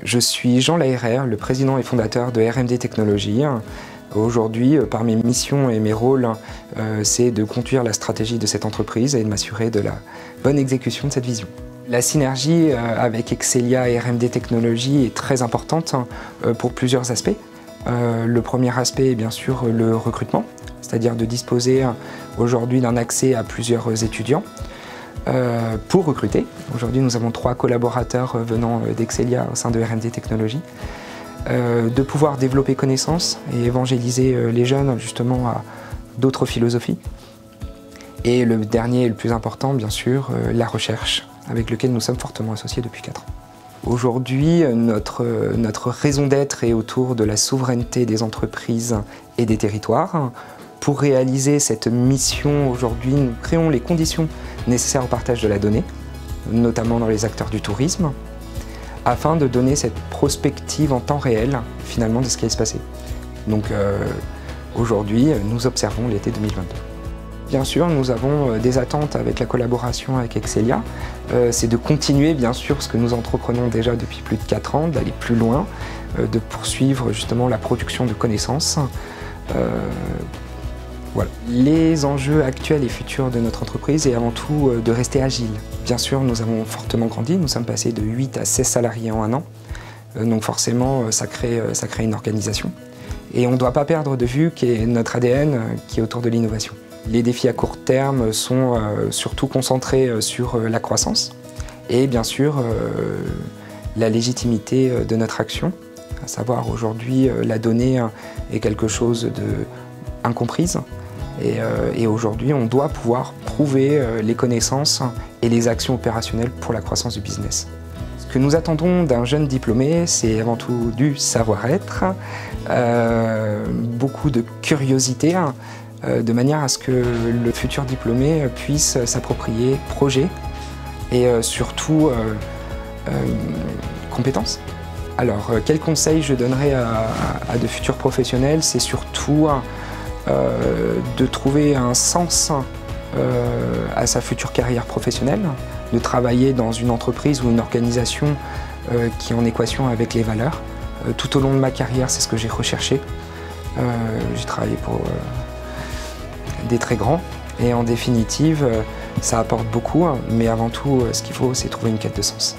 Je suis Jean Laherrère, le président et fondateur de RMD Technologies. Aujourd'hui, par mes missions et mes rôles, c'est de conduire la stratégie de cette entreprise et de m'assurer de la bonne exécution de cette vision. La synergie avec Excelia et RMD Technologies est très importante pour plusieurs aspects. Le premier aspect est bien sûr le recrutement, c'est-à-dire de disposer aujourd'hui d'un accès à plusieurs étudiants pour recruter. Aujourd'hui, nous avons 3 collaborateurs venant d'Excelia au sein de RMD Technologies. De pouvoir développer connaissances et évangéliser les jeunes justement à d'autres philosophies. Et le dernier et le plus important, bien sûr, la recherche, avec lequel nous sommes fortement associés depuis 4 ans. Aujourd'hui, notre raison d'être est autour de la souveraineté des entreprises et des territoires. Pour réaliser cette mission, aujourd'hui, nous créons les conditions nécessaires au partage de la donnée, notamment dans les acteurs du tourisme, afin de donner cette prospective en temps réel, finalement, de ce qui allait se passer. Donc aujourd'hui, nous observons l'été 2022. Bien sûr, nous avons des attentes avec la collaboration avec Excelia. C'est de continuer, bien sûr, ce que nous entreprenons déjà depuis plus de 4 ans, d'aller plus loin, de poursuivre justement la production de connaissances. Voilà. Les enjeux actuels et futurs de notre entreprise est avant tout de rester agile. Bien sûr, nous avons fortement grandi, nous sommes passés de 8 à 16 salariés en 1 an. Donc forcément, ça crée une organisation. Et on ne doit pas perdre de vue notre ADN qui est autour de l'innovation. Les défis à court terme sont surtout concentrés sur la croissance et bien sûr la légitimité de notre action. À savoir aujourd'hui, la donnée est quelque chose d'incomprise. Et aujourd'hui, on doit pouvoir prouver les connaissances et les actions opérationnelles pour la croissance du business. Ce que nous attendons d'un jeune diplômé, c'est avant tout du savoir-être, beaucoup de curiosité, de manière à ce que le futur diplômé puisse s'approprier projet et surtout compétences. Alors, quel conseil je donnerais à de futurs professionnels, c'est surtout de trouver un sens à sa future carrière professionnelle, de travailler dans une entreprise ou une organisation qui est en équation avec les valeurs. Tout au long de ma carrière, c'est ce que j'ai recherché. J'ai travaillé pour des très grands et en définitive, ça apporte beaucoup, mais avant tout, ce qu'il faut, c'est trouver une quête de sens.